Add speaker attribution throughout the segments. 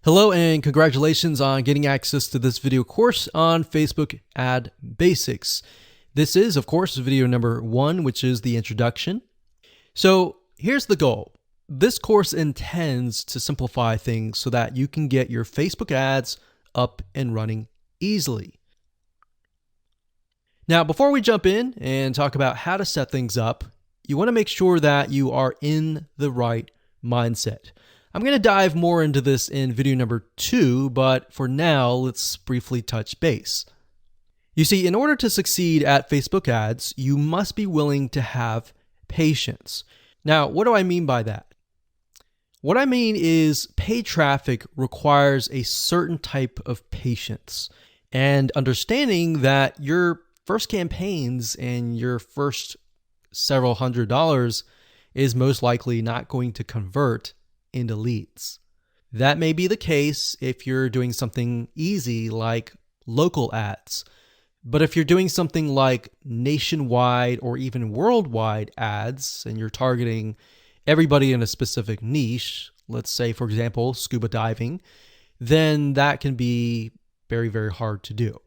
Speaker 1: Hello and congratulations on getting access to this video course on Facebook Ad Basics. This is, of course, video number 1, which is the introduction. So here's the goal. This course intends to simplify things so that you can get your Facebook ads up and running easily. Now, before we jump in and talk about how to set things up, you want to make sure that you are in the right mindset. I'm going to dive more into this in video number 2, but for now, let's briefly touch base. You see, in order to succeed at Facebook ads, you must be willing to have patience. Now, what do I mean by that? What I mean is paid traffic requires a certain type of patience and understanding that your first campaigns and your first several $100s is most likely not going to convert into leads. That may be the case if you're doing something easy like local ads. But if you're doing something like nationwide or even worldwide ads and you're targeting everybody in a specific niche, let's say, for example, scuba diving, then that can be very, very hard to do.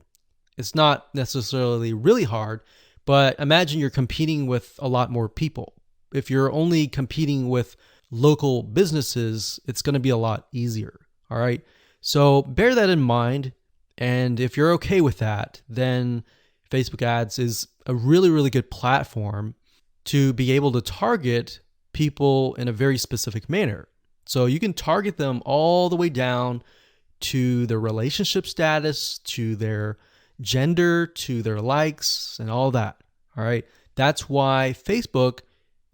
Speaker 1: It's not necessarily really hard, but imagine you're competing with a lot more people. If you're only competing with local businesses, it's going to be a lot easier. All right. So bear that in mind. And if you're okay with that, then Facebook ads is a really, really good platform to be able to target people in a very specific manner. So you can target them all the way down to their relationship status, to their gender, to their likes, and all that. All right. That's why Facebook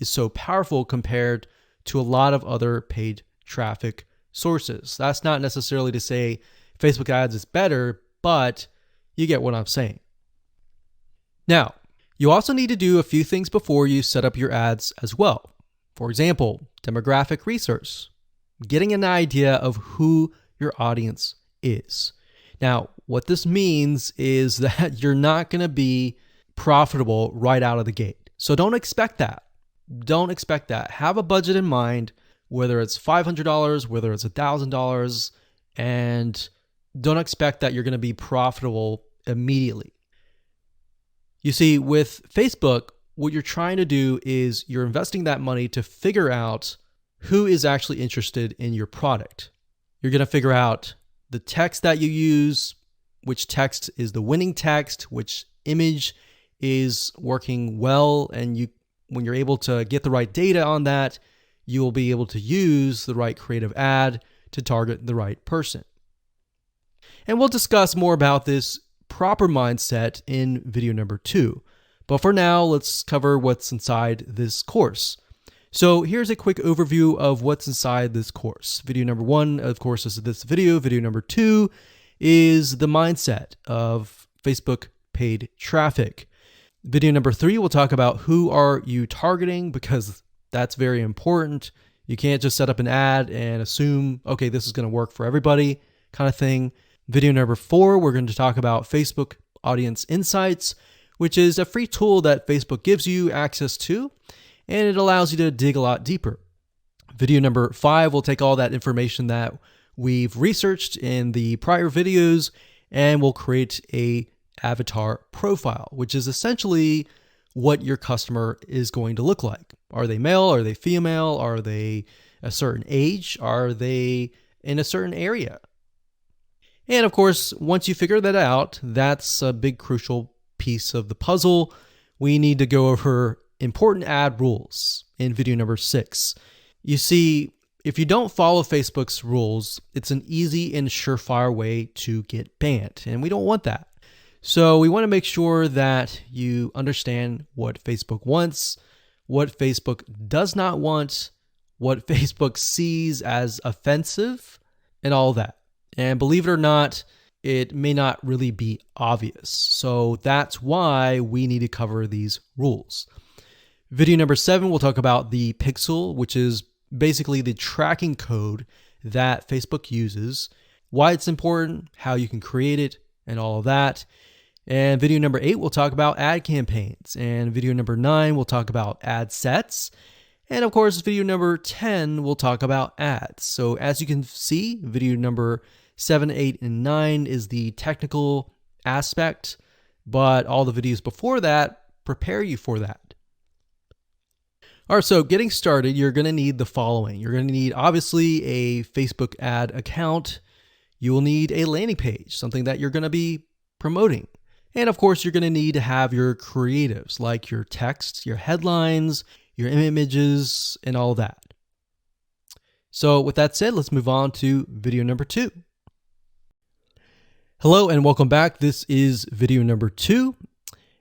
Speaker 1: is so powerful compared to a lot of other paid traffic sources. That's not necessarily to say Facebook ads is better, but you get what I'm saying. Now, you also need to do a few things before you set up your ads as well. For example, demographic research, getting an idea of who your audience is. Now, what this means is that you're not going to be profitable right out of the gate. So don't expect that. Don't expect that. Have a budget in mind, whether it's $500, whether it's $1,000, and don't expect that you're going to be profitable immediately. You see, with Facebook, what you're trying to do is you're investing that money to figure out who is actually interested in your product. You're going to figure out the text that you use, which text is the winning text, which image is working well, and when you're able to get the right data on that, you will be able to use the right creative ad to target the right person. And we'll discuss more about this proper mindset in video number 2. But for now, let's cover what's inside this course. So here's a quick overview of what's inside this course. Video number 1, of course, is this video. Video number 2 is the mindset of Facebook paid traffic. Video number 3, we'll talk about who are you targeting, because that's very important. You can't just set up an ad and assume, okay, this is going to work for everybody kind of thing. Video number 4, we're going to talk about Facebook Audience Insights, which is a free tool that Facebook gives you access to, and it allows you to dig a lot deeper. Video number 5, we'll take all that information that we've researched in the prior videos, and we'll create a avatar profile, which is essentially what your customer is going to look like. Are they male? Are they female? Are they a certain age? Are they in a certain area? And of course, once you figure that out, that's a big crucial piece of the puzzle. We need to go over important ad rules in video number 6. You see, if you don't follow Facebook's rules, it's an easy and surefire way to get banned, and we don't want that. So we want to make sure that you understand what Facebook wants, what Facebook does not want, what Facebook sees as offensive, and all that. And believe it or not, it may not really be obvious. So that's why we need to cover these rules. Video number 7, we'll talk about the pixel, which is basically the tracking code that Facebook uses, why it's important, how you can create it, and all of that. And video number 8, we'll talk about ad campaigns. And video number 9, we'll talk about ad sets. And of course, video number 10 will talk about ads. So as you can see, video number 7, 8, and 9 is the technical aspect, but all the videos before that prepare you for that. All right, so getting started, you're going to need the following. You're going to need, obviously, a Facebook ad account. You will need a landing page, something that you're going to be promoting. And of course, you're going to need to have your creatives, like your text, your headlines, your images, and all that. So with that said, let's move on to video number 2. Hello and welcome back. This is video number 2,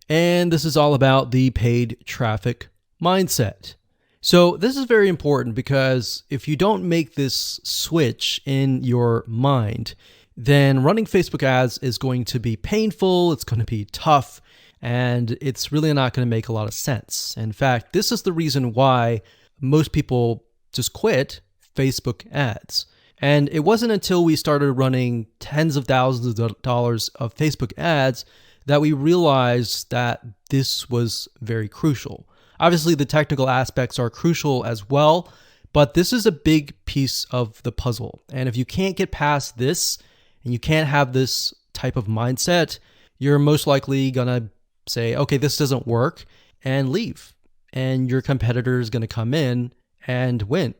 Speaker 1: and this is all about the paid traffic mindset. So this is very important because if you don't make this switch in your mind, then running Facebook ads is going to be painful, it's going to be tough, and it's really not going to make a lot of sense. In fact, this is the reason why most people just quit Facebook ads. And it wasn't until we started running tens of thousands of dollars of Facebook ads that we realized that this was very crucial. Obviously, the technical aspects are crucial as well, but this is a big piece of the puzzle. And if you can't get past this and you can't have this type of mindset, you're most likely going to say, okay, this doesn't work, and leave. And your competitor is going to come in and win.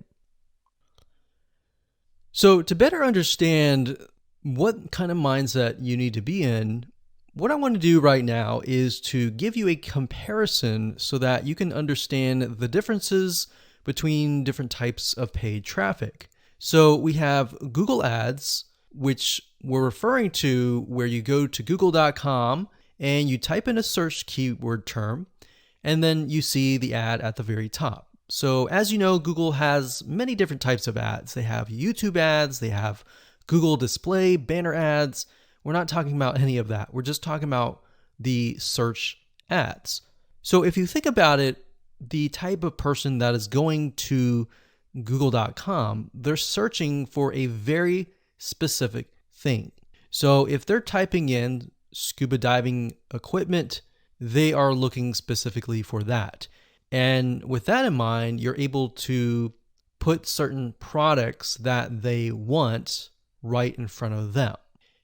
Speaker 1: So to better understand what kind of mindset you need to be in, what I want to do right now is to give you a comparison so that you can understand the differences between different types of paid traffic. So we have Google Ads, which we're referring to where you go to google.com and you type in a search keyword term, and then you see the ad at the very top. So as you know, Google has many different types of ads. They have YouTube ads, they have Google display, banner ads. We're not talking about any of that. We're just talking about the search ads. So if you think about it, the type of person that is going to google.com, they're searching for a very specific thing. So if they're typing in scuba diving equipment, they are looking specifically for that. And with that in mind, you're able to put certain products that they want right in front of them.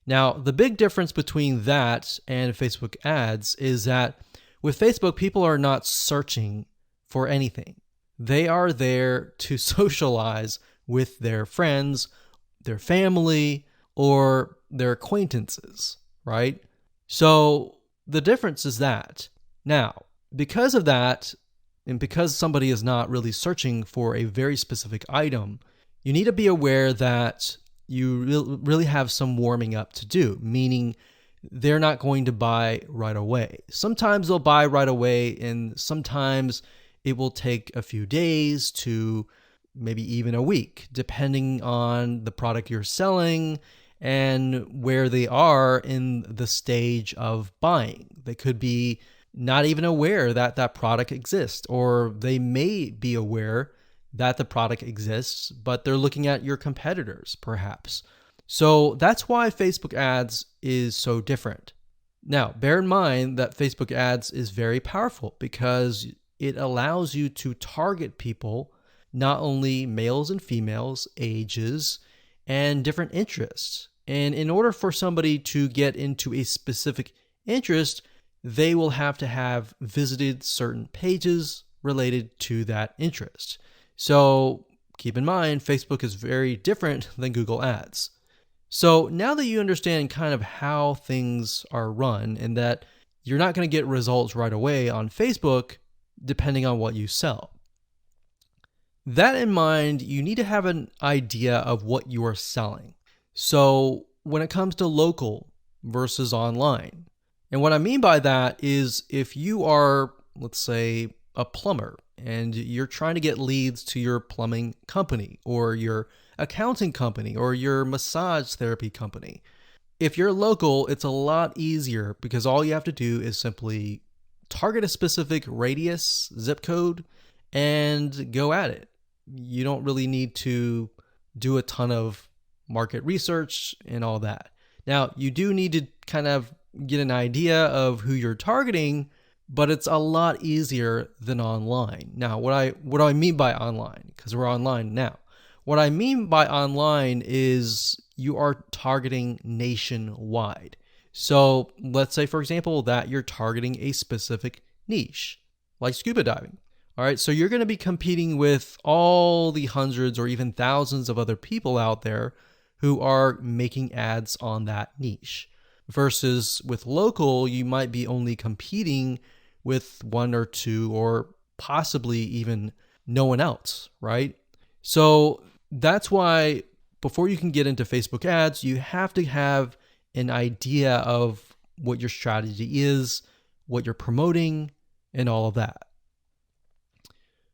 Speaker 1: Now, the big difference between that and Facebook ads is that with Facebook, people are not searching for anything. They are there to socialize with their friends, their family, or their acquaintances, right? So the difference is that. Now, because of that, and because somebody is not really searching for a very specific item, you need to be aware that you really have some warming up to do, meaning they're not going to buy right away. Sometimes they'll buy right away, and sometimes it will take a few days to maybe even a week, depending on the product you're selling and where they are in the stage of buying. They could be not even aware that that product exists, or they may be aware that the product exists, but they're looking at your competitors, perhaps. So that's why Facebook ads is so different. Now, bear in mind that Facebook ads is very powerful because it allows you to target people, not only males and females, ages, and different interests. And in order for somebody to get into a specific interest, they will have to have visited certain pages related to that interest. So keep in mind, Facebook is very different than Google Ads. So now that you understand kind of how things are run and that you're not going to get results right away on Facebook, depending on what you sell. That in mind, you need to have an idea of what you are selling. So when it comes to local versus online, and what I mean by that is if you are, let's say, a plumber and you're trying to get leads to your plumbing company or your accounting company or your massage therapy company. If you're local, it's a lot easier because all you have to do is simply target a specific radius, zip code, and go at it. You don't really need to do a ton of market research and all that. Now, you do need to kind of get an idea of who you're targeting but it's a lot easier than online. Now, what do I mean by online? Because we're online now. What I mean by online is you are targeting nationwide. So let's say, for example, that you're targeting a specific niche, like scuba diving. All right, so you're going to be competing with all the hundreds or even thousands of other people out there who are making ads on that niche. Versus with local, you might be only competing with one or two or possibly even no one else, right? So that's why before you can get into Facebook ads, you have to have an idea of what your strategy is, what you're promoting, and all of that.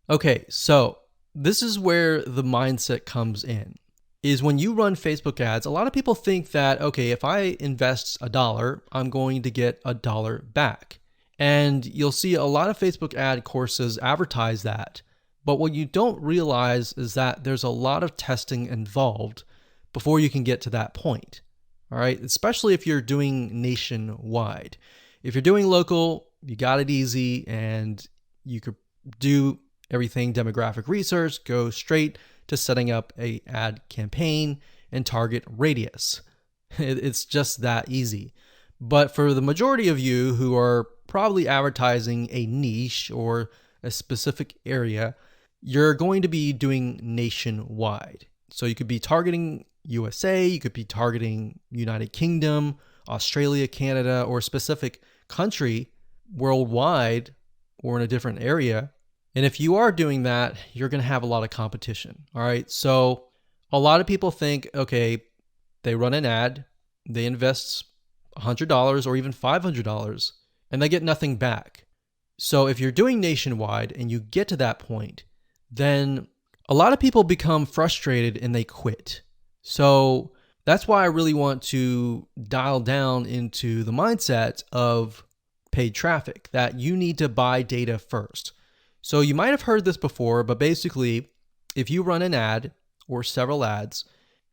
Speaker 1: Okay, so this is where the mindset comes in. Is when you run Facebook ads, a lot of people think that, okay, if I invest $1, I'm going to get $1 back. And you'll see a lot of Facebook ad courses advertise that. But what you don't realize is that there's a lot of testing involved before you can get to that point. All right, especially if you're doing nationwide. If you're doing local, you got it easy and you could do everything demographic research, go straight to setting up a ad campaign and target radius. It's just that easy. But for the majority of you who are probably advertising a niche or a specific area, you're going to be doing nationwide. So you could be targeting USA, you could be targeting United Kingdom, Australia, Canada, or a specific country worldwide or in a different area. And if you are doing that, you're going to have a lot of competition. All right. So a lot of people think, okay, they run an ad, they invest $100 or even $500 and they get nothing back. So if you're doing nationwide and you get to that point, then a lot of people become frustrated and they quit. So that's why I really want to dial down into the mindset of paid traffic, that you need to buy data first. So you might have heard this before, but basically, if you run an ad or several ads,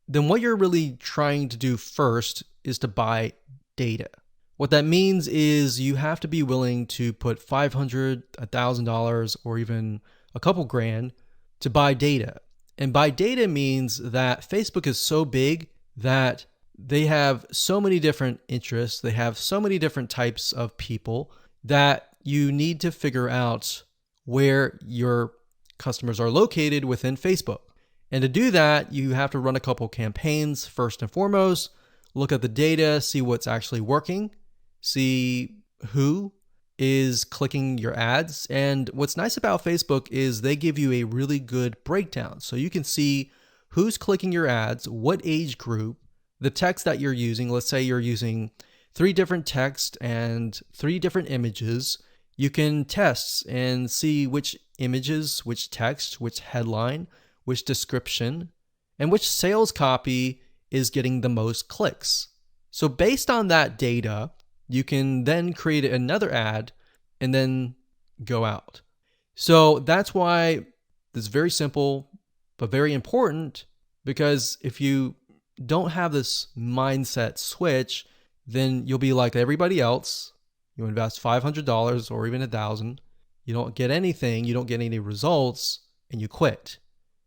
Speaker 1: then what you're really trying to do first is to buy data. What that means is you have to be willing to put $500, $1,000, or even a couple grand to buy data. And buy data means that Facebook is so big that they have so many different interests, they have so many different types of people that you need to figure out where your customers are located within Facebook. And to do that, you have to run a couple campaigns first and foremost, look at the data, see what's actually working, see who is clicking your ads. And what's nice about Facebook is they give you a really good breakdown. So you can see who's clicking your ads, what age group, the text that you're using. Let's say you're using 3 different texts and 3 different images. You can test and see which images, which text, which headline, which description, and which sales copy is getting the most clicks. So based on that data, you can then create another ad and then go out. So that's why this is very simple, but very important, because if you don't have this mindset switch, then you'll be like everybody else. You invest $500 or even $1,000. You don't get anything. You don't get any results and you quit.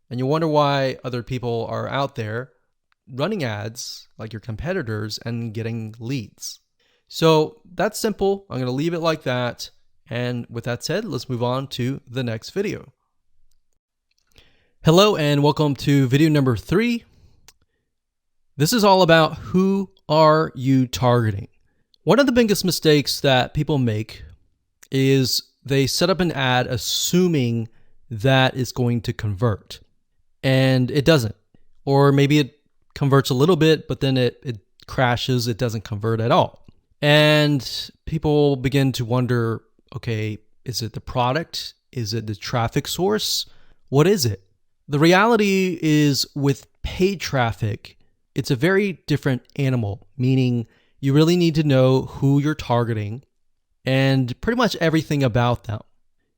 Speaker 1: And you wonder why other people are out there running ads like your competitors and getting leads. So that's simple. I'm going to leave it like that. And with that said, let's move on to the next video. Hello and welcome to video number 3. This is all about who are you targeting. One of the biggest mistakes that people make is they set up an ad assuming that it's going to convert, and it doesn't. Or maybe it converts a little bit, but then it crashes, it doesn't convert at all. And people begin to wonder, okay, is it the product? Is it the traffic source? What is it? The reality is with paid traffic, it's a very different animal, meaning you really need to know who you're targeting and pretty much everything about them.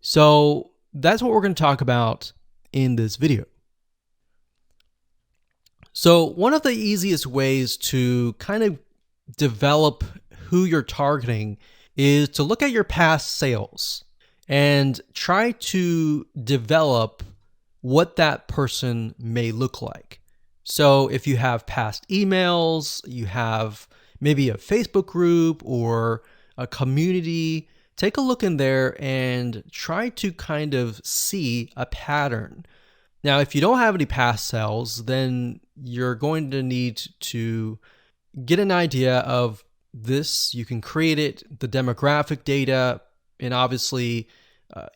Speaker 1: So that's what we're going to talk about in this video. So one of the easiest ways to kind of develop who you're targeting is to look at your past sales and try to develop what that person may look like. So if you have past emails, you have maybe a Facebook group or a community, take a look in there and try to kind of see a pattern. Now, if you don't have any past sales, then you're going to need to get an idea of this. You can create it, the demographic data, and obviously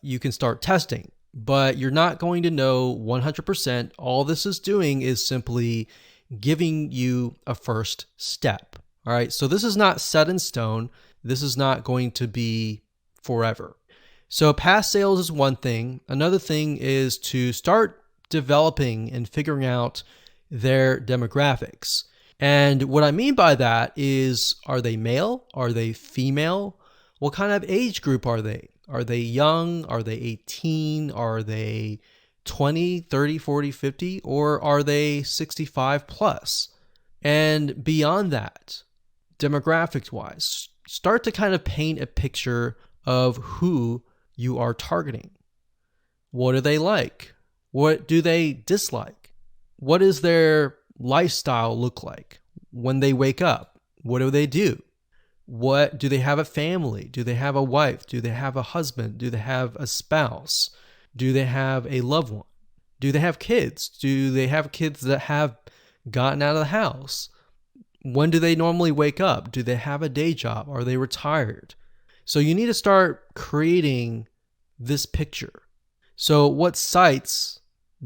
Speaker 1: you can start testing, but you're not going to know 100%. All this is doing is simply giving you a first step. All right, so this is not set in stone. This is not going to be forever. So past sales is one thing. Another thing is to start developing and figuring out their demographics. And what I mean by that is, are they male? Are they female? What kind of age group are they? Are they young? Are they 18? Are they 20, 30, 40, 50? Or are they 65 plus? And beyond that, demographics wise, start to kind of paint a picture of who you are targeting. What do they like? What do they dislike? What does their lifestyle look like when they wake up? What do they do? What do they have a family? Do they have a wife? Do they have a husband? Do they have a spouse? Do they have a loved one? Do they have kids? Do they have kids that have gotten out of the house? When do they normally wake up? Do they have a day job? Are they retired? So you need to start creating this picture. So what sites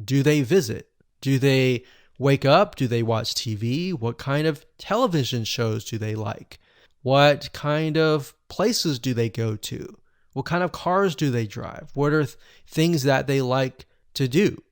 Speaker 1: do they visit? Do they wake up? Do they watch TV? What kind of television shows do they like? What kind of places do they go to? What kind of cars do they drive? What are things that they like to do?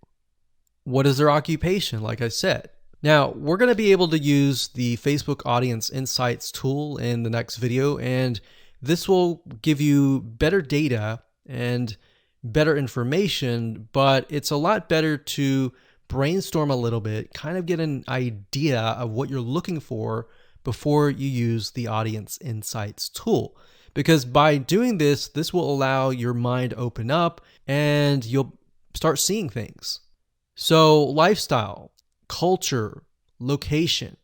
Speaker 1: What is their occupation, like I said? Now, we're going to be able to use the Facebook Audience Insights tool in the next video, and this will give you better data and better information, but it's a lot better to brainstorm a little bit, kind of get an idea of what you're looking for before you use the Audience Insights tool. Because by doing this, this will allow your mind to open up and you'll start seeing things. So lifestyle, culture, location.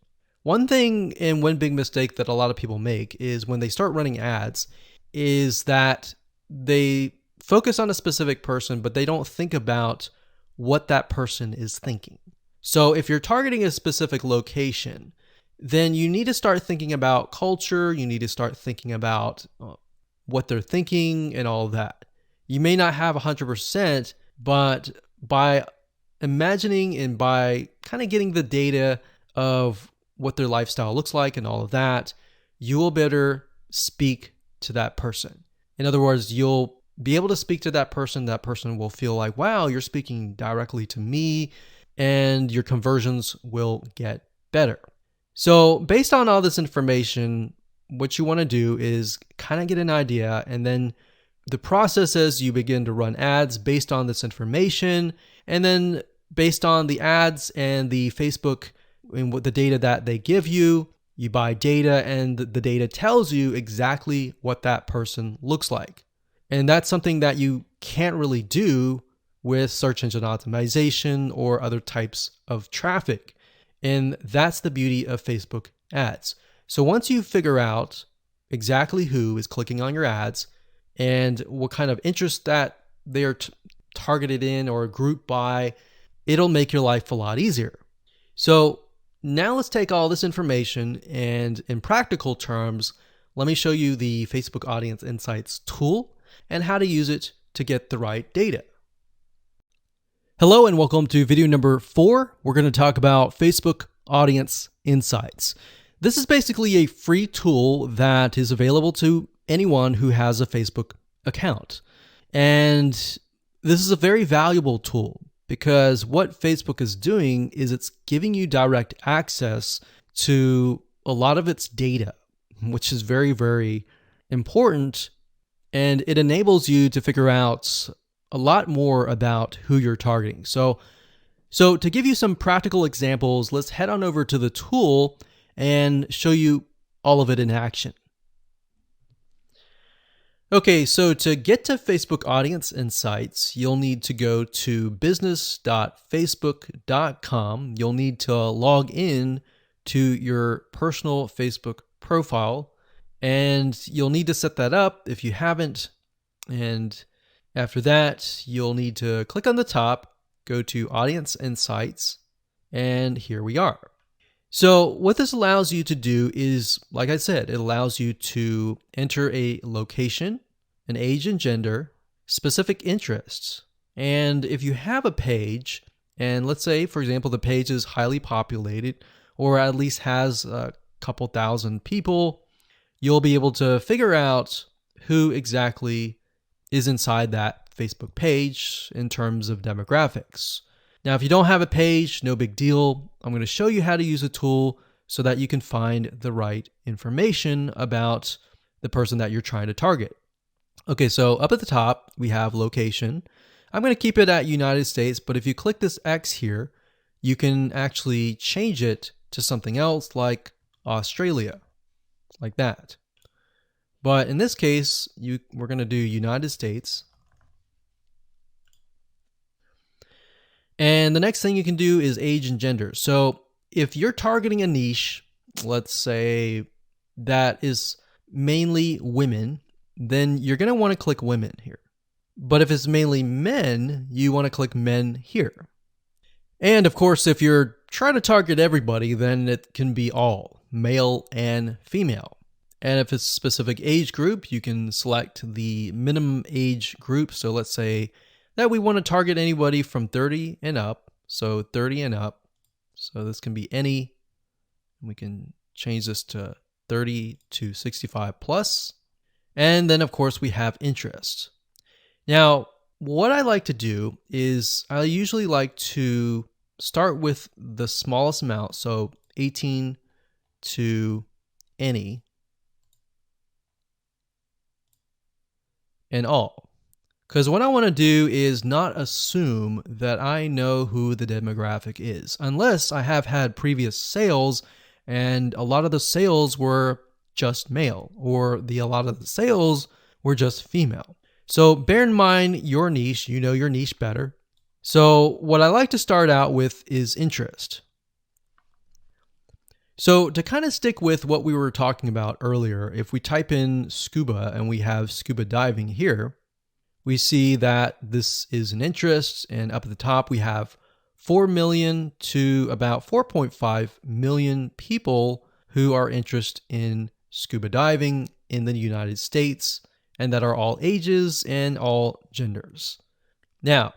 Speaker 1: One thing and one big mistake that a lot of people make is when they start running ads is that they focus on a specific person, but they don't think about what that person is thinking. So if you're targeting a specific location, then you need to start thinking about culture. You need to start thinking about what they're thinking and all of that. You may not have 100%, but by imagining and by kind of getting the data of what their lifestyle looks like and all of that, you will better speak to that person. In other words, you'll be able to speak to that person. That person will feel like, wow, you're speaking directly to me, and your conversions will get better. So based on all this information, what you want to do is kind of get an idea, and then the process is you begin to run ads based on this information, and then based on the ads and the Facebook and what the data that they give you, you buy data, and the data tells you exactly what that person looks like. And that's something that you can't really do with search engine optimization or other types of traffic. And that's the beauty of Facebook ads. So once you figure out exactly who is clicking on your ads and what kind of interest that they are targeted in or grouped by, it'll make your life a lot easier. So now let's take all this information and in practical terms, let me show you the Facebook Audience Insights tool and how to use it to get the right data. Hello and welcome to video number 4. We're going to talk about Facebook Audience Insights. This is basically a free tool that is available to anyone who has a Facebook account. And this is a very valuable tool because what Facebook is doing is it's giving you direct access to a lot of its data, which is very, very important. And it enables you to figure out a lot more about who you're targeting. So to give you some practical examples, let's head on over to the tool and show you all of it in action. Okay, so to get to Facebook Audience Insights, you'll need to go to business.facebook.com. You'll need to log in to your personal Facebook profile, and you'll need to set that up if you haven't. And after that, you'll need to click on the top, go to Audience Insights, and here we are. So what this allows you to do is, like I said, it allows you to enter a location, an age and gender, specific interests. And if you have a page, and let's say, for example, the page is highly populated or at least has a couple thousand people, you'll be able to figure out who exactly is inside that Facebook page in terms of demographics. Now, if you don't have a page, no big deal. I'm going to show you how to use a tool so that you can find the right information about the person that you're trying to target. Okay, so up at the top, we have location. I'm going to keep it at United States, but if you click this X here, you can actually change it to something else like Australia, like that. But in this case, we're going to do United States. And the next thing you can do is age and gender. So if you're targeting a niche, let's say that is mainly women, then you're going to want to click women here. But if it's mainly men, you want to click men here. And of course, if you're trying to target everybody, then it can be all, male and female. And if it's a specific age group, you can select the minimum age group. So let's say that we want to target anybody from 30 and up. So 30 and up. So this can be any. We can change this to 30 to 65 plus. And then, of course, we have interest. Now, what I like to do is I usually like to start with the smallest amount. So 18 to any and all. Because what I want to do is not assume that I know who the demographic is, unless I have had previous sales and a lot of the sales were just male, or a lot of the sales were just female. So bear in mind your niche, you know your niche better. So what I like to start out with is interest. So to kind of stick with what we were talking about earlier, if we type in scuba and we have scuba diving here, we see that this is an interest, and up at the top we have 4 million to about 4.5 million people who are interested in scuba diving in the United States, and that are all ages and all genders. Now,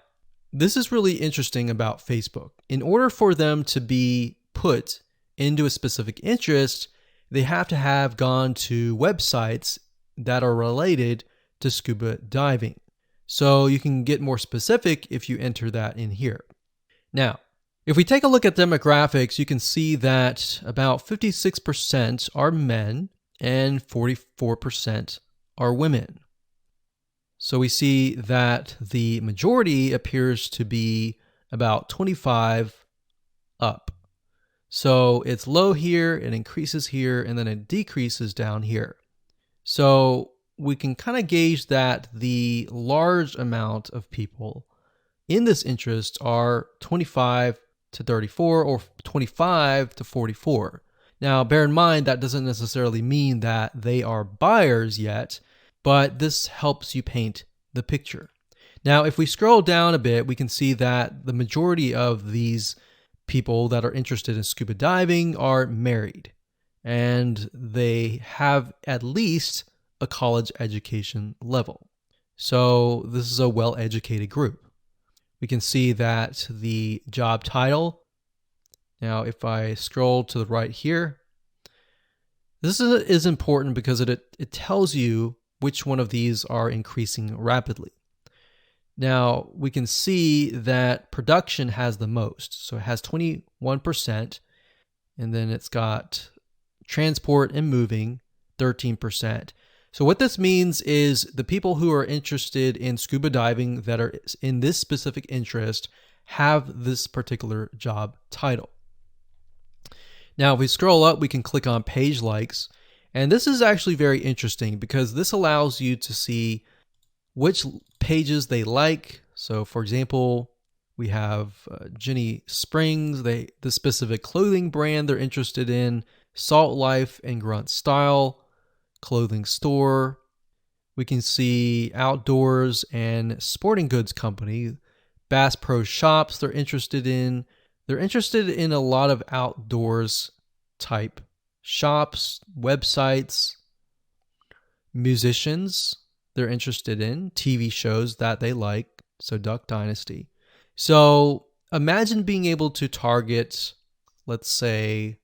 Speaker 1: this is really interesting about Facebook. In order for them to be put into a specific interest, they have to have gone to websites that are related to scuba diving. So you can get more specific if you enter that in here. Now, if we take a look at demographics, you can see that about 56% are men and 44% are women. So we see that the majority appears to be about 25 up. So it's low here, it increases here, and then it decreases down here. So we can kind of gauge that the large amount of people in this interest are 25 to 34 or 25 to 44. Now, bear in mind that doesn't necessarily mean that they are buyers yet, but this helps you paint the picture. Now, if we scroll down a bit, we can see that the majority of these people that are interested in scuba diving are married, and they have at least a college education level. So this is a well-educated group. We can see that the job title, now if I scroll to the right here, this is important because it tells you which one of these are increasing rapidly. Now we can see that production has the most. So it has 21%, and then it's got transport and moving 13%. So what this means is the people who are interested in scuba diving that are in this specific interest have this particular job title. Now, if we scroll up, we can click on page likes, And this is actually very interesting because this allows you to see which pages they like. So for example, we have Jenny Springs, the specific clothing brand they're interested in, Salt Life and Grunt Style, clothing store. We can see outdoors and sporting goods company, Bass Pro Shops they're interested in. They're interested in a lot of outdoors type shops, websites, musicians they're interested in, TV shows that they like, so Duck Dynasty. So imagine being able to target, let's say,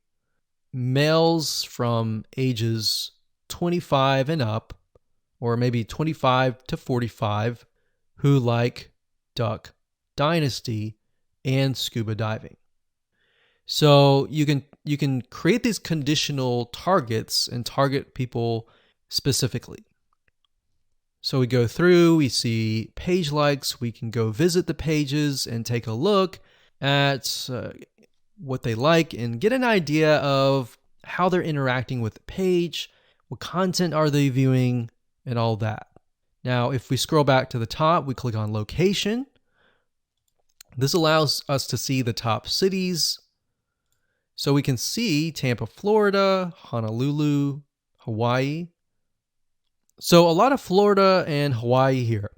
Speaker 1: males from ages 25 and up, or maybe 25 to 45, who like Duck Dynasty and scuba diving. So you can create these conditional targets and target people specifically. So we go through, we see page likes, we can go visit the pages and take a look at what they like and get an idea of how they're interacting with the page, what content are they viewing, and all that. Now, if we scroll back to the top, we click on location. This allows us to see the top cities. So we can see Tampa, Florida, Honolulu, Hawaii. So a lot of Florida and Hawaii here,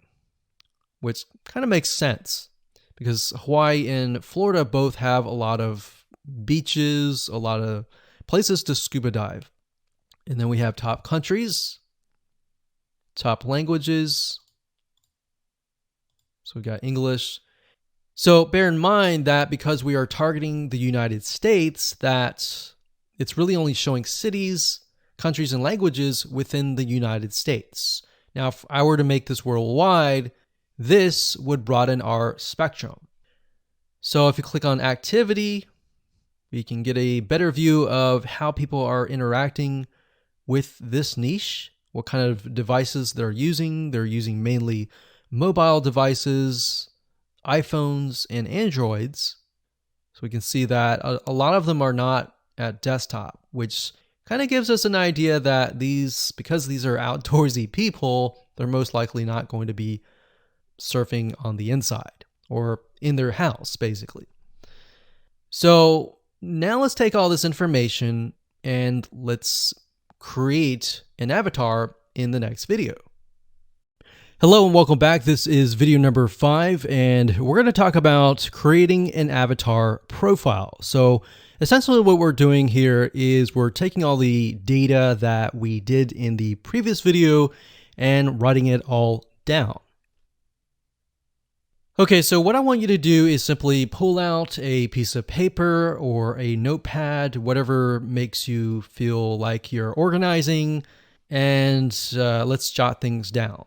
Speaker 1: which kind of makes sense because Hawaii and Florida both have a lot of beaches, a lot of places to scuba dive. And then we have top countries, top languages. So we got English. So bear in mind that because we are targeting the United States, that it's really only showing cities, countries, and languages within the United States. Now, if I were to make this worldwide, this would broaden our spectrum. So if you click on activity, we can get a better view of how people are interacting with this niche, what kind of devices they're using. They're using mainly mobile devices, iPhones, and Androids. So we can see that a lot of them are not at desktop, which kind of gives us an idea that because these are outdoorsy people, they're most likely not going to be surfing on the inside or in their house, basically. So now let's take all this information and let's create an avatar in the next video. Hello and welcome back. This is video number 5, and we're going to talk about creating an avatar profile. So essentially what we're doing here is we're taking all the data that we did in the previous video and writing it all down. Okay, so what I want you to do is simply pull out a piece of paper or a notepad, whatever makes you feel like you're organizing, and let's jot things down.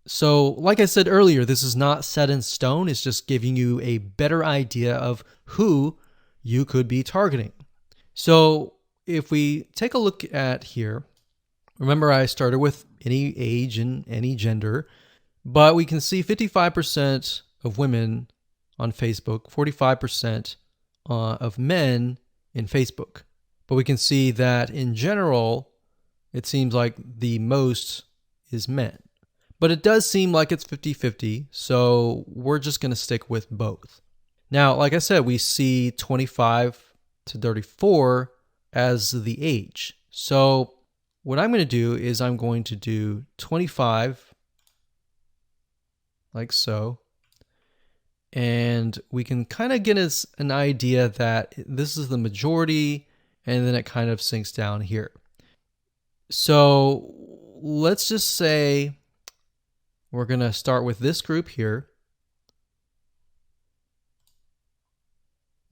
Speaker 1: So like I said earlier, this is not set in stone. It's just giving you a better idea of who you could be targeting. So if we take a look at here, remember I started with any age and any gender, but we can see 55% of women on Facebook, 45% of men in Facebook. But we can see that in general, it seems like the most is men. But it does seem like it's 50-50, so we're just going to stick with both. Now, like I said, we see 25 to 34 as the age. So what I'm going to do is I'm going to do 25, like so. And we can kind of get us an idea that this is the majority, and then it kind of sinks down here. So let's just say we're going to start with this group here.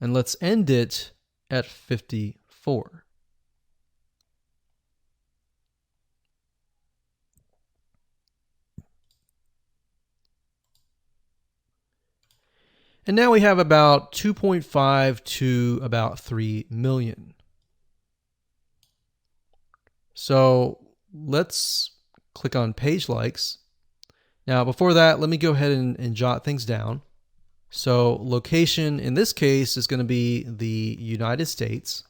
Speaker 1: And let's end it at 54. And now we have about 2.5 to about 3 million. So let's click on page likes. Now before that, let me go ahead and jot things down. So location in this case is going to be the United States.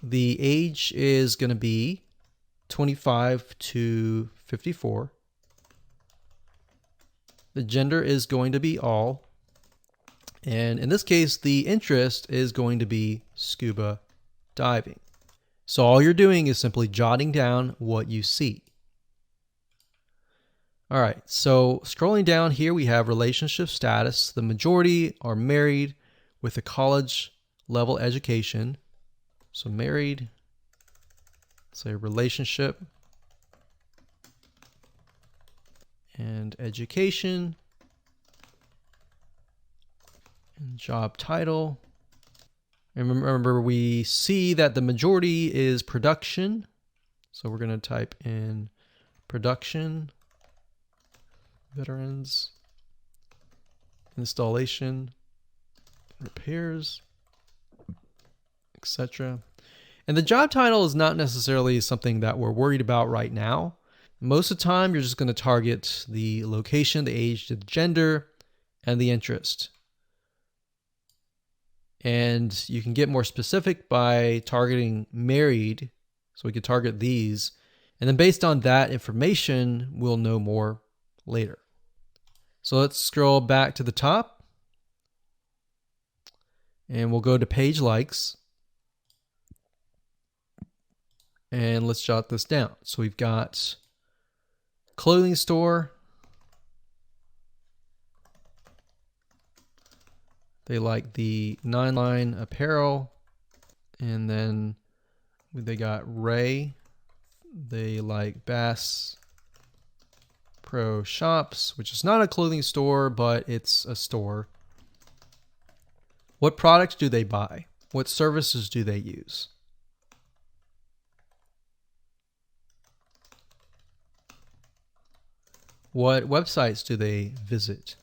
Speaker 1: The age is going to be 25 to 54. The gender is going to be all. And in this case, the interest is going to be scuba diving. So all you're doing is simply jotting down what you see. All right, so scrolling down here, we have relationship status. The majority are married with a college level education. So married, say relationship, and education, and job title. And remember, we see that the majority is production. So we're going to type in production, veterans, installation, repairs, etc. And the job title is not necessarily something that we're worried about right now. Most of the time, you're just going to target the location, the age, the gender, and the interest. And you can get more specific by targeting married. So we could target these. And then based on that information, we'll know more later. So let's scroll back to the top. And we'll go to page likes. And let's jot this down. So we've got clothing store. They like the 9-line apparel. And then they got Ray. They like Bass Pro Shops, which is not a clothing store, but it's a store. What products do they buy? What services do they use? What websites do they visit?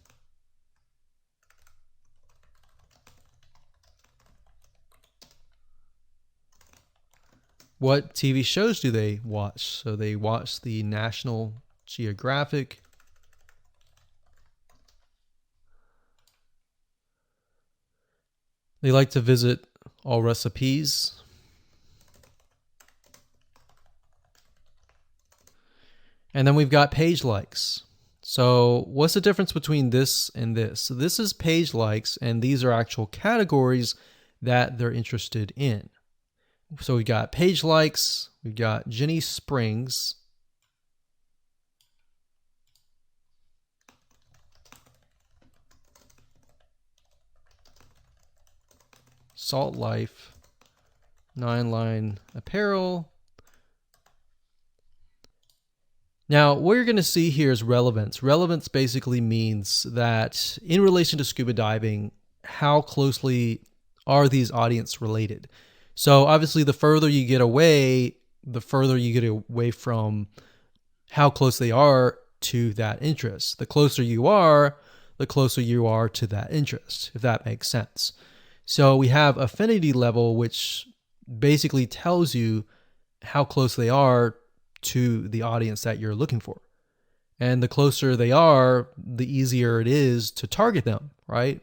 Speaker 1: What TV shows do they watch? So they watch the National Geographic. They like to visit All Recipes. And then we've got page likes. So what's the difference between this and this? So this is page likes, and these are actual categories that they're interested in. So we got page likes, we've got Jenny Springs, Salt Life, 9-line apparel. Now, what you're going to see here is relevance. Relevance basically means that in relation to scuba diving, how closely are these audience related? So obviously, the further you get away, the further you get away from how close they are to that interest. The closer you are, the closer you are to that interest, if that makes sense. So we have affinity level, which basically tells you how close they are to the audience that you're looking for. And the closer they are, the easier it is to target them, right?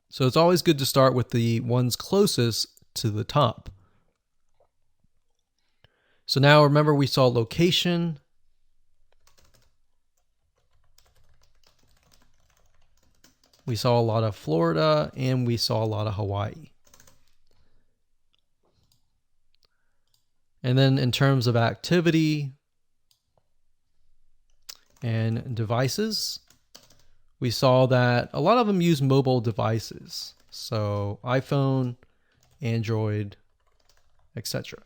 Speaker 1: So it's always good to start with the ones closest to the top. So now remember, we saw location. We saw a lot of Florida, and we saw a lot of Hawaii. And then in terms of activity and devices, we saw that a lot of them use mobile devices. So iPhone, Android, etc.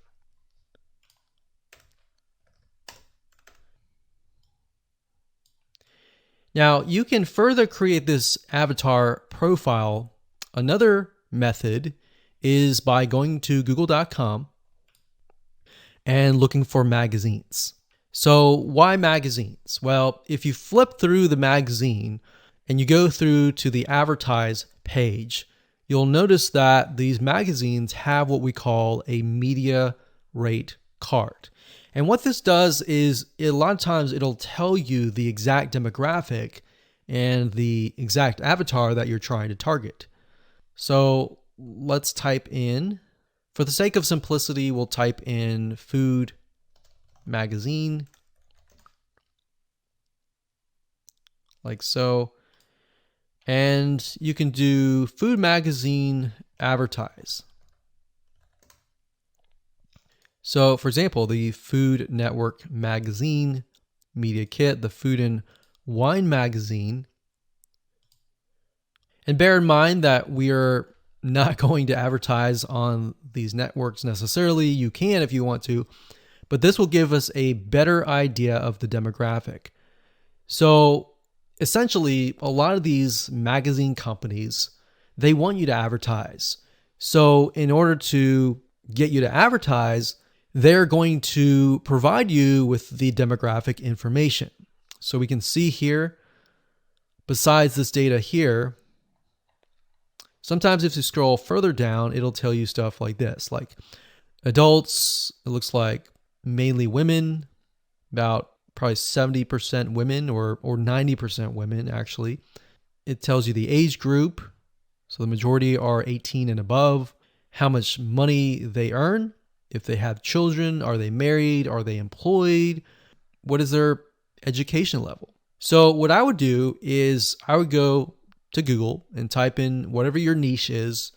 Speaker 1: Now, you can further create this avatar profile. Another method is by going to google.com and looking for magazines. So why magazines? Well, if you flip through the magazine and you go through to the advertise page, you'll notice that these magazines have what we call a media rate card. And what this does is a lot of times it'll tell you the exact demographic and the exact avatar that you're trying to target. So let's type in, For the sake of simplicity, we'll type in food magazine, like so. And you can do food magazine advertise. So for example, the Food Network magazine media kit, the Food and Wine magazine. And bear in mind that we are not going to advertise on these networks necessarily. You can if you want to, but this will give us a better idea of the demographic. So essentially, a lot of these magazine companies, they want you to advertise. So in order to get you to advertise, they're going to provide you with the demographic information. So we can see here, besides this data here, sometimes if you scroll further down, it'll tell you stuff like this, like adults, it looks like mainly women, about probably 70% women or 90% women actually. It tells you the age group. So the majority are 18 and above, how much money they earn, if they have children, are they married, are they employed, what is their education level. So what I would do is I would go to Google and type in whatever your niche is,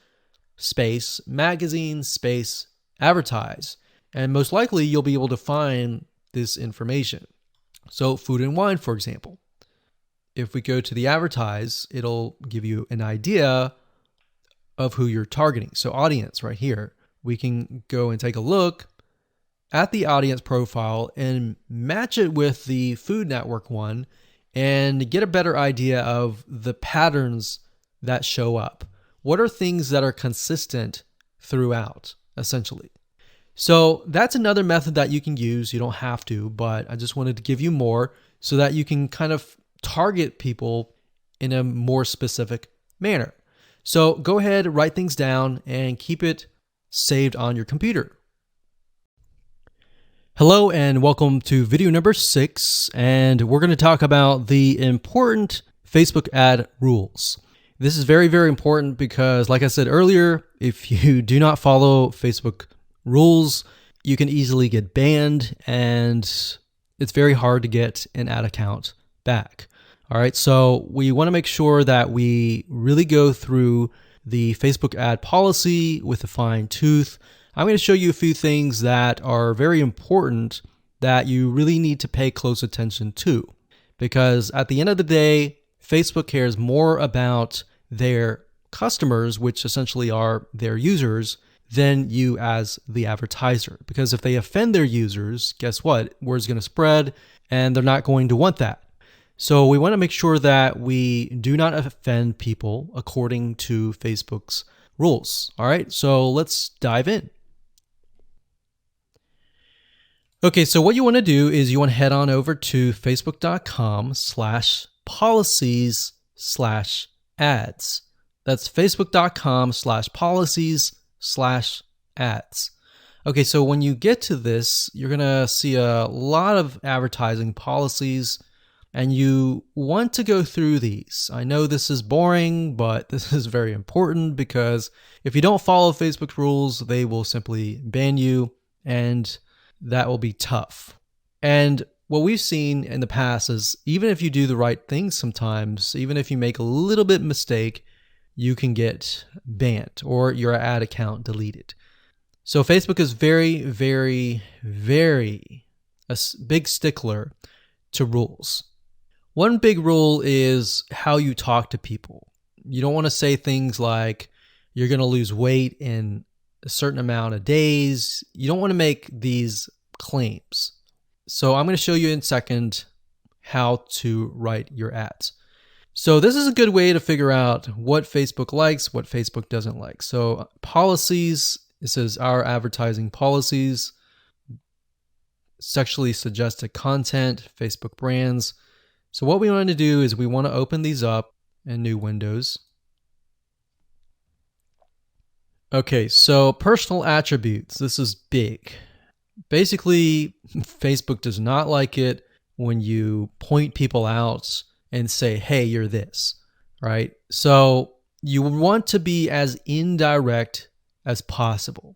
Speaker 1: space, magazine, space, advertise. And most likely you'll be able to find this information. So food and wine, for example. If we go to the advertise, it'll give you an idea of who you're targeting. So audience right here, we can go and take a look at the audience profile and match it with the Food Network one and get a better idea of the patterns that show up. What are things that are consistent throughout, essentially? So that's another method that you can use. You don't have to, but I just wanted to give you more so that you can kind of target people in a more specific manner. So go ahead, write things down and keep it saved on your computer. Hello and welcome to video number 6, and we're going to talk about the important Facebook ad rules. This is very, very important because, like I said earlier, if you do not follow Facebook rules, you can easily get banned and it's very hard to get an ad account back. All right, so we want to make sure that we really go through the Facebook ad policy with a fine tooth. I'm going to show you a few things that are very important that you really need to pay close attention to, because at the end of the day, Facebook cares more about their customers, which essentially are their users, than you as the advertiser. Because if they offend their users, guess what? Word's going to spread and they're not going to want that. So we want to make sure that we do not offend people according to Facebook's rules. All right, so let's dive in. Okay, so what you want to do is you want to head on over to facebook.com/policies/ads. That's facebook.com/policies/ads. Okay, so when you get to this, you're going to see a lot of advertising policies, and you want to go through these. I know this is boring, but this is very important because if you don't follow Facebook rules, they will simply ban you, and that will be tough. And what we've seen in the past is even if you do the right things sometimes, even if you make a little bit mistake, you can get banned or your ad account deleted. So Facebook is very, very, very a big stickler to rules. One big rule is how you talk to people. You don't want to say things like you're going to lose weight in a certain amount of days. You don't want to make these claims. So I'm going to show you in a second how to write your ads. So this is a good way to figure out what Facebook likes, what Facebook doesn't like. So policies, it says our advertising policies, sexually suggested content, Facebook brands. So what we want to do is we want to open these up in new windows. Okay, so personal attributes. This is big. Basically, Facebook does not like it when you point people out and say, hey, you're this, right? So you want to be as indirect as possible.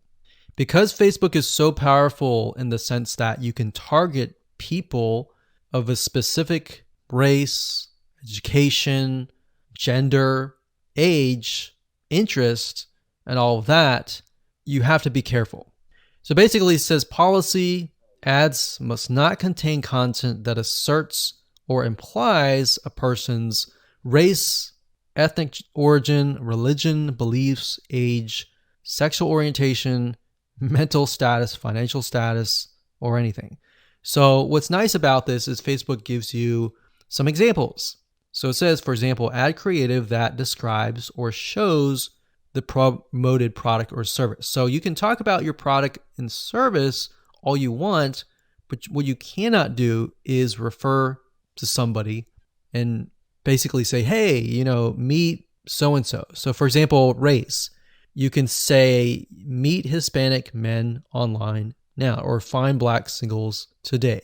Speaker 1: Because Facebook is so powerful in the sense that you can target people of a specific race, education, gender, age, interest, and all of that, you have to be careful. So basically it says policy, ads must not contain content that asserts or implies a person's race, ethnic origin, religion, beliefs, age, sexual orientation, mental status, financial status, or anything. So what's nice about this is Facebook gives you some examples. So it says, for example, add creative that describes or shows the promoted product or service. So you can talk about your product and service all you want, but what you cannot do is refer to somebody and basically say, hey, meet so-and-so. So for example, race. You can say, meet Hispanic men online now, or find black singles today.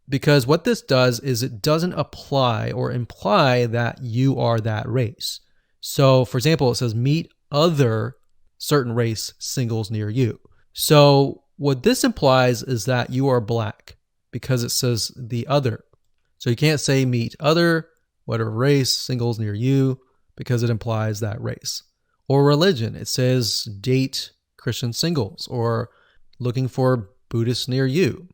Speaker 1: Because what this does is it doesn't apply or imply that you are that race. So for example, it says, meet other certain race singles near you. So what this implies is that you are black because it says the other. So you can't say meet other, whatever race, singles near you, because it implies that race. Or religion. It says date Christian singles, or looking for Buddhists near you.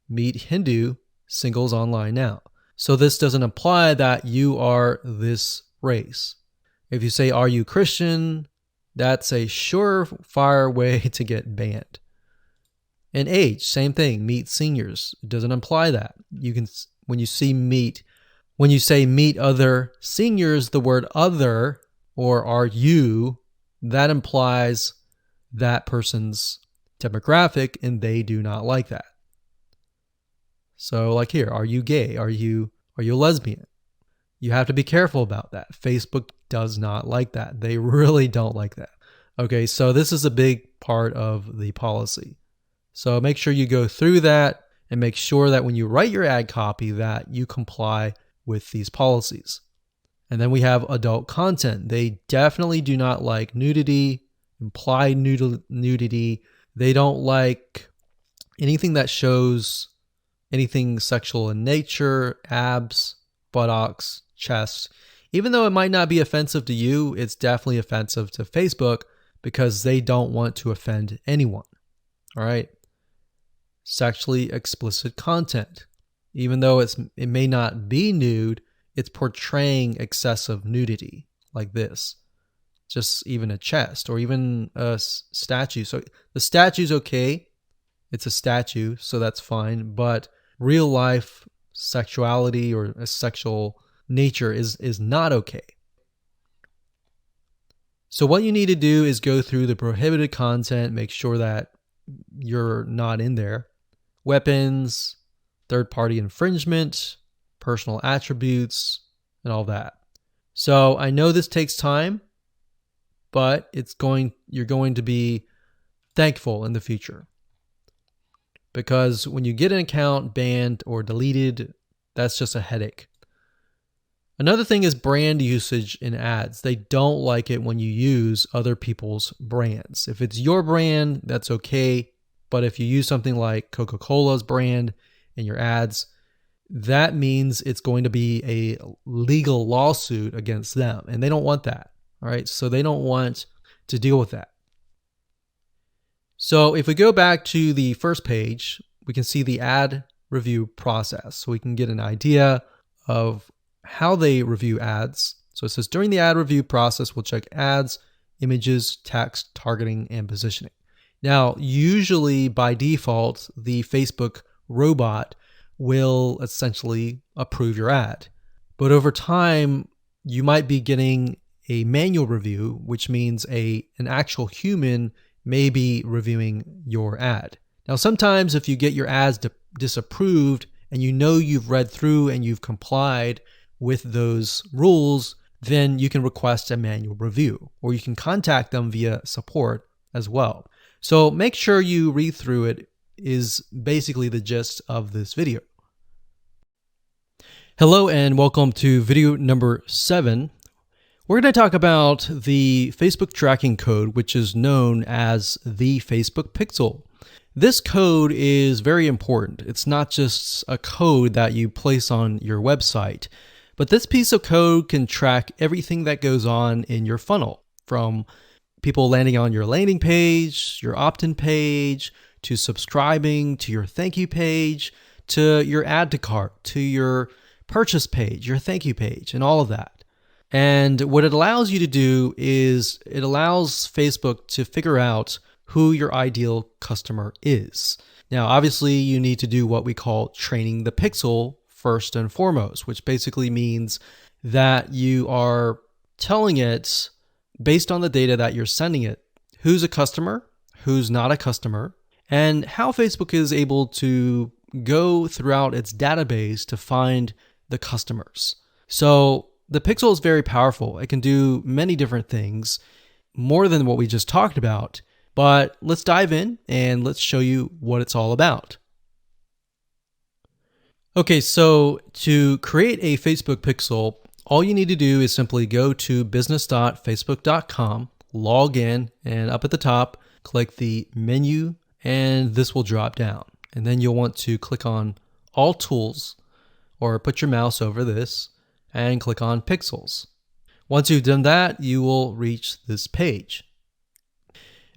Speaker 1: Meet Hindu singles online now. So this doesn't imply that you are this race. If you say, are you Christian? That's a surefire way to get banned. And age, same thing. Meet seniors. It doesn't imply that. You can, when you say meet other seniors, the word other or are you, that implies that person's demographic, and they do not like that. So like here, are you gay? Are you a lesbian? You have to be careful about that. Facebook does not like that. They really don't like that. Okay, so this is a big part of the policy. So make sure you go through that and make sure that when you write your ad copy that you comply with these policies. And then we have adult content. They definitely do not like nudity, implied nudity. They don't like anything that shows anything sexual in nature, abs, buttocks, chest. Even though it might not be offensive to you, it's definitely offensive to Facebook because they don't want to offend anyone. All right. Sexually explicit content. Even though it may not be nude, it's portraying excessive nudity like this. Just even a chest or even a statue. So the statue's okay. It's a statue, so that's fine. But real life sexuality or a sexual nature is not okay. So what you need to do is go through the prohibited content, make sure that you're not in there. Weapons, third-party infringement, personal attributes, and all that. So I know this takes time, but you're going to be thankful in the future. Because when you get an account banned or deleted, that's just a headache. Another thing is brand usage in ads. They don't like it when you use other people's brands. If it's your brand, that's okay. But if you use something like Coca-Cola's brand in your ads, that means it's going to be a legal lawsuit against them. And they don't want that. All right. So they don't want to deal with that. So if we go back to the first page, we can see the ad review process. So we can get an idea of how they review ads. So it says during the ad review process, we'll check ads, images, text, targeting, and positioning. Now, usually by default, the Facebook robot will essentially approve your ad. But over time, you might be getting a manual review, which means an actual human may be reviewing your ad. Now, sometimes if you get your ads disapproved and you know you've read through and you've complied with those rules, then you can request a manual review, or you can contact them via support as well. So make sure you read through it is basically the gist of this video. Hello and welcome to video number 7. We're going to talk about the Facebook tracking code, which is known as the Facebook Pixel. This code is very important. It's not just a code that you place on your website, but this piece of code can track everything that goes on in your funnel, from people landing on your landing page, your opt-in page, to subscribing, to your thank you page, to your add to cart, to your purchase page, your thank you page, and all of that. And what it allows you to do is it allows Facebook to figure out who your ideal customer is. Now, obviously, you need to do what we call training the pixel first and foremost, which basically means that you are telling it, based on the data that you're sending it, who's a customer, who's not a customer, and how Facebook is able to go throughout its database to find the customers. So the pixel is very powerful. It can do many different things, more than what we just talked about. But let's dive in and let's show you what it's all about. Okay, so to create a Facebook pixel, all you need to do is simply go to business.facebook.com, log in, and up at the top, click the menu, and this will drop down. And then you'll want to click on All Tools, or put your mouse over this, and click on Pixels. Once you've done that, you will reach this page.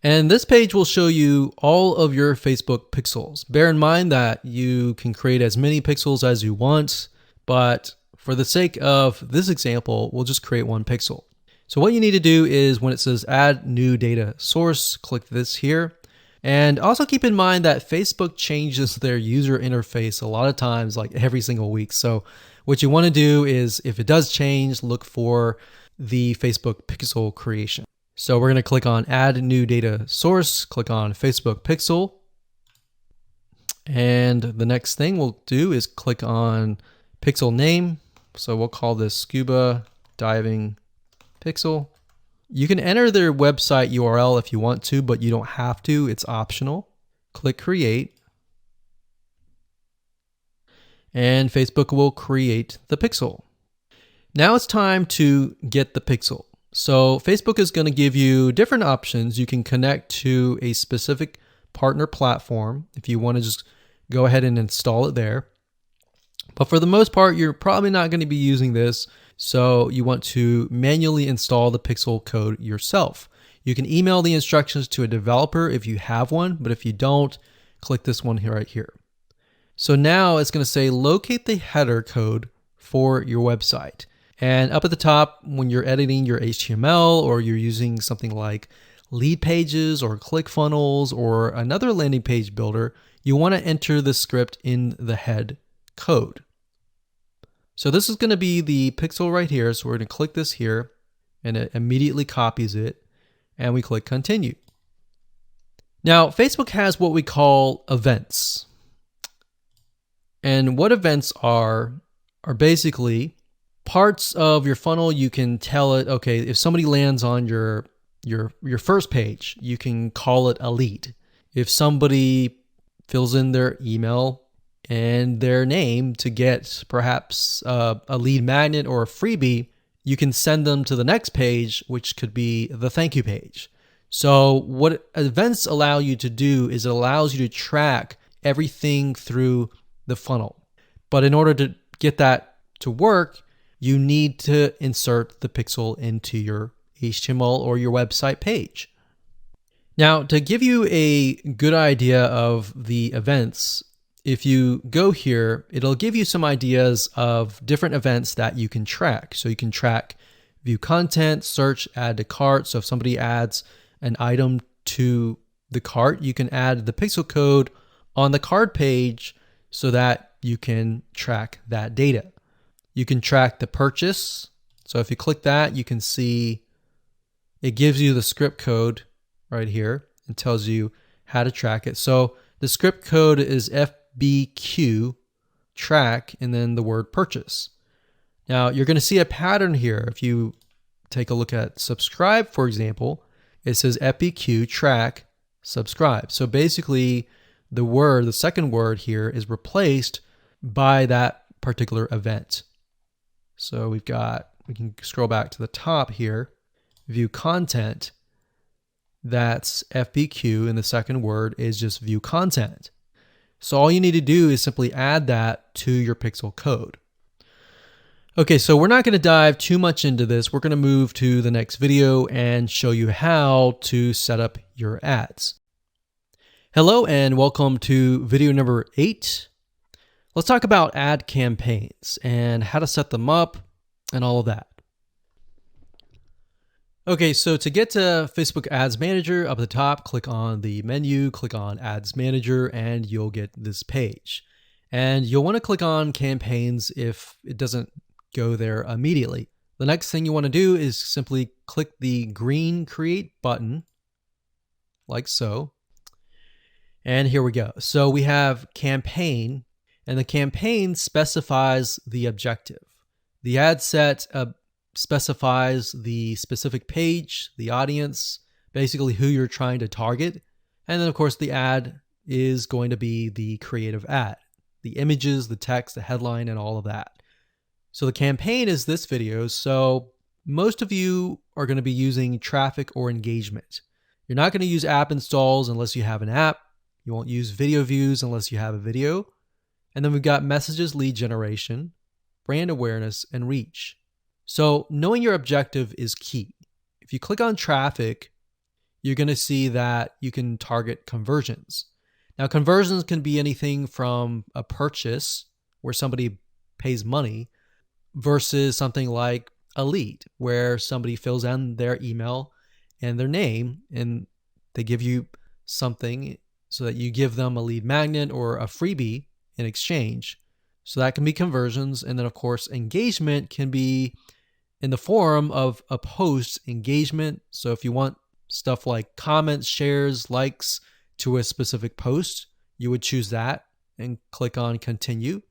Speaker 1: And this page will show you all of your Facebook pixels. Bear in mind that you can create as many pixels as you want, but for the sake of this example, we'll just create one pixel. So what you need to do is when it says add new data source, click this here. And also keep in mind that Facebook changes their user interface a lot of times, like every single week. So what you want to do is, if it does change, look for the Facebook pixel creation. So we're going to click on add new data source, click on Facebook pixel. And the next thing we'll do is click on pixel name. So we'll call this scuba diving pixel. You can enter their website URL if you want to, but you don't have to. It's optional. Click create. And Facebook will create the pixel. Now it's time to get the pixel. So Facebook is going to give you different options. You can connect to a specific partner platform if you want to just go ahead and install it there. But for the most part, you're probably not going to be using this. So you want to manually install the pixel code yourself. You can email the instructions to a developer if you have one, but if you don't, click this one here right here. So now it's going to say locate the header code for your website. And up at the top, when you're editing your HTML or you're using something like Leadpages or ClickFunnels or another landing page builder, you want to enter the script in the head code. So this is going to be the pixel right here. So we're going to click this here and it immediately copies it and we click continue. Now, Facebook has what we call events. And what events are basically parts of your funnel. You can tell it, okay, if somebody lands on your first page, you can call it a lead. If somebody fills in their email and their name to get perhaps a lead magnet or a freebie, you can send them to the next page, which could be the thank you page. So what events allow you to do is it allows you to track everything through the funnel. But in order to get that to work, you need to insert the pixel into your HTML or your website page. Now, to give you a good idea of the events, if you go here, it'll give you some ideas of different events that you can track. So you can track view content, search, add to cart. So if somebody adds an item to the cart, you can add the pixel code on the cart page so that you can track that data. You can track the purchase. So if you click that, you can see it gives you the script code right here and tells you how to track it. So the script code is FBQ track and then the word purchase. Now you're going to see a pattern here. If you take a look at subscribe, for example, it says FBQ track subscribe. So basically the second word here is replaced by that particular event. So we've got we can scroll back to the top here, view content. That's FBQ, and the second word is just view content. So all you need to do is simply add that to your Pixel code. Okay, so we're not going to dive too much into this. We're going to move to the next video and show you how to set up your ads. Hello and welcome to video number 8. Let's talk about ad campaigns and how to set them up and all of that. Okay, so to get to Facebook Ads Manager, up at the top, click on the menu, click on Ads Manager, and you'll get this page. And you'll want to click on campaigns if it doesn't go there immediately. The next thing you want to do is simply click the green Create button, like so. And here we go. So we have campaign, and the campaign specifies the objective. The ad set specifies the specific page, the audience, basically who you're trying to target. And then of course the ad is going to be the creative ad, the images, the text, the headline, and all of that. So the campaign is this video. So most of you are going to be using traffic or engagement. You're not going to use app installs unless you have an app. You won't use video views unless you have a video. And then we've got messages, lead generation, brand awareness, and reach. So knowing your objective is key. If you click on traffic, you're going to see that you can target conversions. Now, conversions can be anything from a purchase where somebody pays money versus something like a lead where somebody fills in their email and their name and they give you something so that you give them a lead magnet or a freebie in exchange. So that can be conversions. And then of course, engagement can be in the form of a post engagement. So if you want stuff like comments, shares, likes to a specific post, you would choose that and click on continue.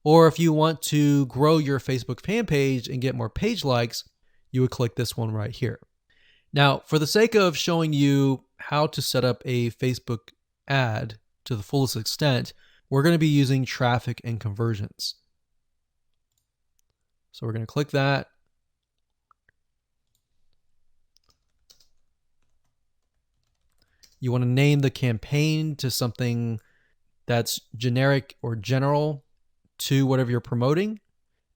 Speaker 1: Or if you want to grow your Facebook fan page and get more page likes, you would click this one right here. Now, for the sake of showing you how to set up a Facebook ad to the fullest extent, we're going to be using traffic and conversions. So we're going to click that. You want to name the campaign to something that's generic or general to whatever you're promoting.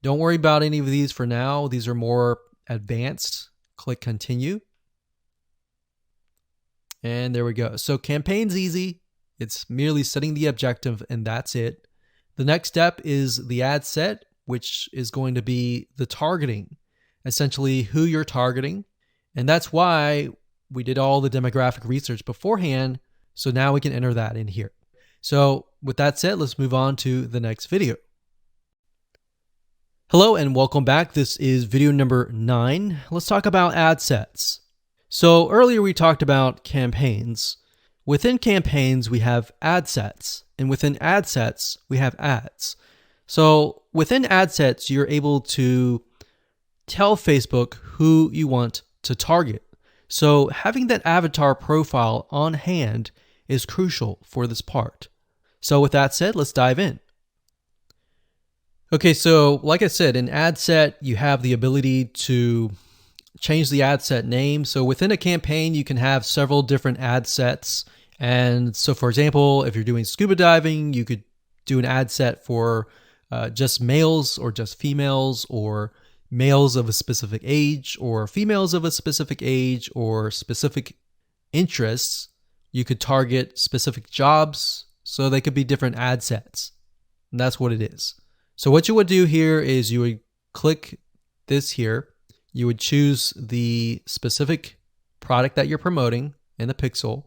Speaker 1: Don't worry about any of these for now. These are more advanced. Click continue. And there we go. So campaign's easy. It's merely setting the objective and that's it. The next step is the ad set, which is going to be the targeting, essentially who you're targeting. And that's why we did all the demographic research beforehand. So now we can enter that in here. So with that said, let's move on to the next video. Hello and welcome back. This is video number 9. Let's talk about ad sets. So earlier we talked about campaigns. Within campaigns, we have ad sets, and within ad sets, we have ads. So within ad sets, you're able to tell Facebook who you want to target. So having that avatar profile on hand is crucial for this part. So with that said, let's dive in. Okay, so like I said, in ad set, you have the ability to change the ad set name. So within a campaign, you can have several different ad sets. And so for example, if you're doing scuba diving, you could do an ad set for just males or just females, or males of a specific age or females of a specific age or specific interests. You could target specific jobs. So they could be different ad sets. And that's what it is. So what you would do here is you would click this here. You would choose the specific product that you're promoting in the pixel.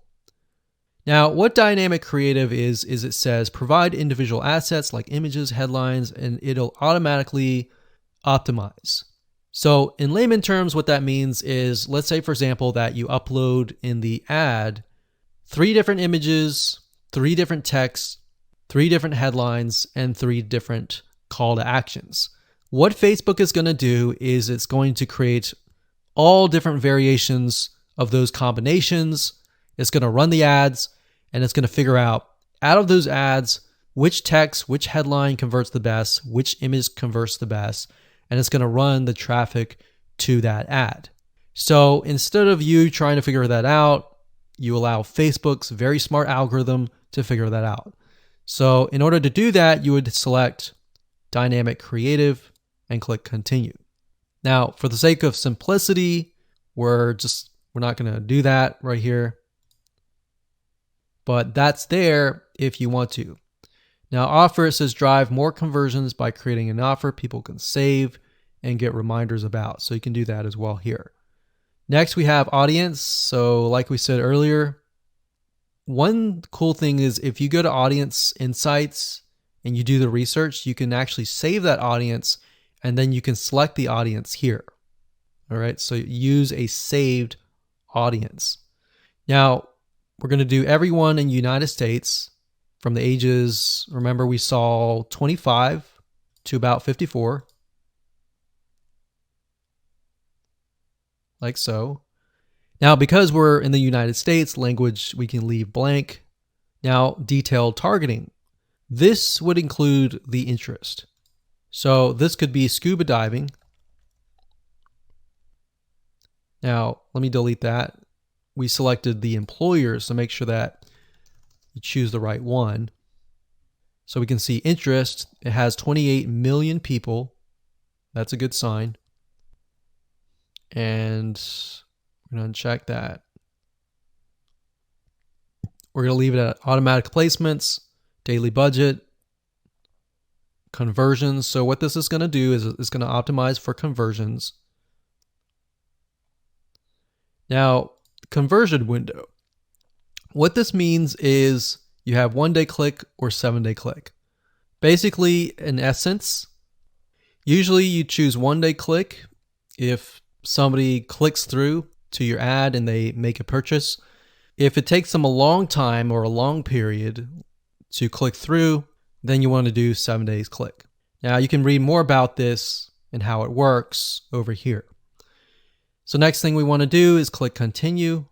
Speaker 1: Now, what Dynamic Creative is it says provide individual assets like images, headlines, and it'll automatically optimize. So in layman terms, what that means is, let's say, for example, that you upload in the ad 3 different images, 3 different texts, 3 different headlines, and 3 different call to actions. What Facebook is going to do is it's going to create all different variations of those combinations. It's going to run the ads, and it's going to figure out of those ads, which text, which headline converts the best, which image converts the best. and it's going to run the traffic to that ad. So instead of you trying to figure that out, you allow Facebook's very smart algorithm to figure that out. So in order to do that, you would select Dynamic Creative and click Continue. Now, for the sake of simplicity, we're not going to do that right here, but that's there if you want to. Now, offer, it says drive more conversions by creating an offer people can save and get reminders about. So you can do that as well here. Next, we have audience. So like we said earlier, one cool thing is if you go to Audience Insights and you do the research, you can actually save that audience and then you can select the audience here. All right, so use a saved audience. Now, we're going to do everyone in the United States from the ages, remember we saw 25 to about 54. Like so. Now, because we're in the United States, language we can leave blank. Now, detailed targeting. This would include the interest. So this could be scuba diving. Now, let me delete that. We selected the employer, so make sure that you choose the right one. So we can see interest. It has 28 million people. That's a good sign. And we're going to check that. We're going to leave it at automatic placements, daily budget, conversions. So what this is going to do is it's going to optimize for conversions. Now, conversion window. What this means is you have 1-day click or 7-day click. Basically, in essence, usually you choose 1-day click if somebody clicks through to your ad and they make a purchase. If it takes them a long time or a long period to click through, then you want to do 7 days click. Now you can read more about this and how it works over here. So next thing we want to do is click continue.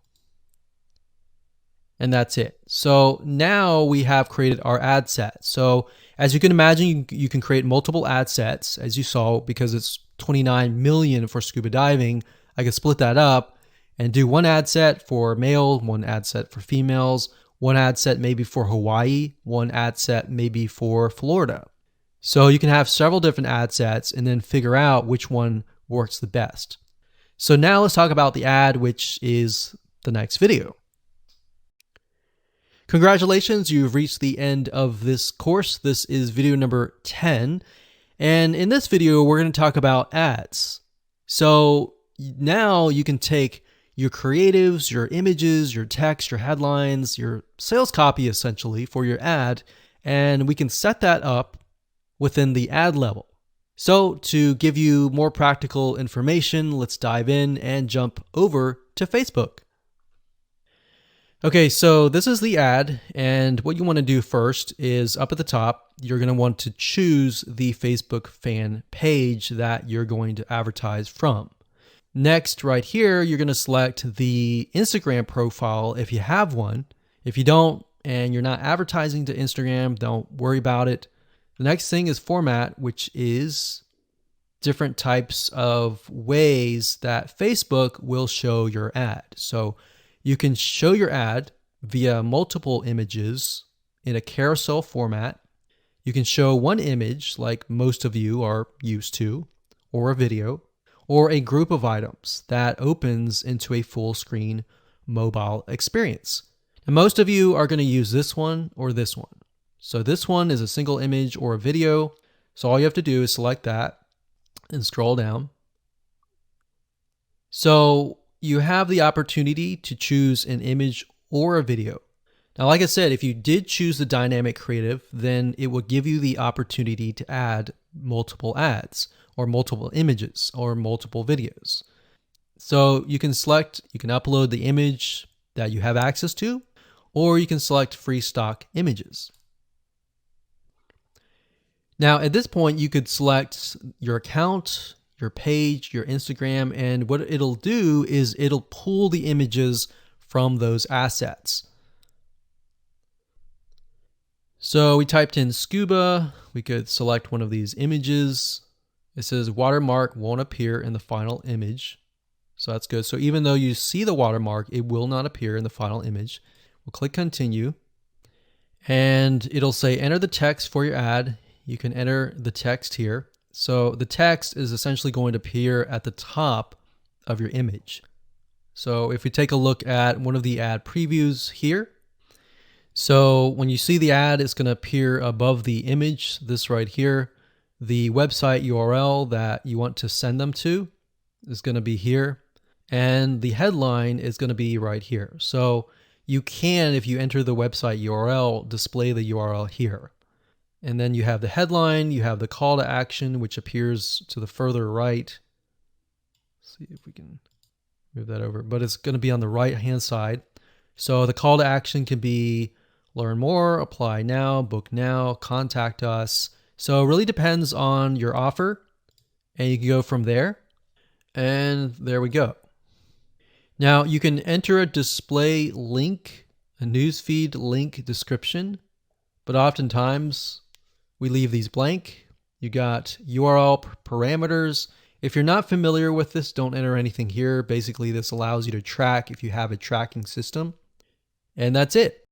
Speaker 1: And that's it. So now we have created our ad set. So as you can imagine, you can create multiple ad sets, as you saw, because it's 29 million for scuba diving. I can split that up and do one ad set for male, one ad set for females, one ad set maybe for Hawaii, one ad set maybe for Florida. So you can have several different ad sets and then figure out which one works the best. So now let's talk about the ad, which is the next video. Congratulations, you've reached the end of this course. This is video number 10. And in this video, we're going to talk about ads. So now you can take your creatives, your images, your text, your headlines, your sales copy essentially for your ad, and we can set that up within the ad level. So to give you more practical information, let's dive in and jump over to Facebook. Okay, so this is the ad, and what you want to do first is up at the top, you're going to want to choose the Facebook fan page that you're going to advertise from. Next, right here, you're going to select the Instagram profile if you have one. If you don't, and you're not advertising to Instagram, don't worry about it. The next thing is format, which is different types of ways that Facebook will show your ad. So you can show your ad via multiple images in a carousel format. You can show one image like most of you are used to, or a video, or a group of items that opens into a full screen mobile experience. And most of you are going to use this one or this one. So this one is a single image or a video. So all you have to do is select that and scroll down. So you have the opportunity to choose an image or a video. Now, like I said, if you did choose the dynamic creative, then it will give you the opportunity to add multiple ads or multiple images or multiple videos. So you can select, you can upload the image that you have access to, or you can select free stock images. Now, at this point, you could select your account, your page, your Instagram, and what it'll do is it'll pull the images from those assets. So we typed in scuba, we could select one of these images, It says watermark won't appear in the final image. So that's good. So even though you see the watermark, it will not appear in the final image. We'll click continue and it'll say enter the text for your ad. You can enter the text here. So the text is essentially going to appear at the top of your image. So if we take a look at one of the ad previews here, so when you see the ad, it's going to appear above the image, this right here. The website URL that you want to send them to is going to be here. And the headline is going to be right here. So you can, if you enter the website URL, display the URL here. And then you have the headline, you have the call to action, which appears to the further right. Let's see if we can move that over, but it's going to be on the right-hand side. So the call to action can be learn more, apply now, book now, contact us. So it really depends on your offer, and you can go from there. And there we go. Now you can enter a display link, a newsfeed link description, but oftentimes we leave these blank. You got URL parameters. If you're not familiar with this, don't enter anything here. Basically, this allows you to track if you have a tracking system. And that's it.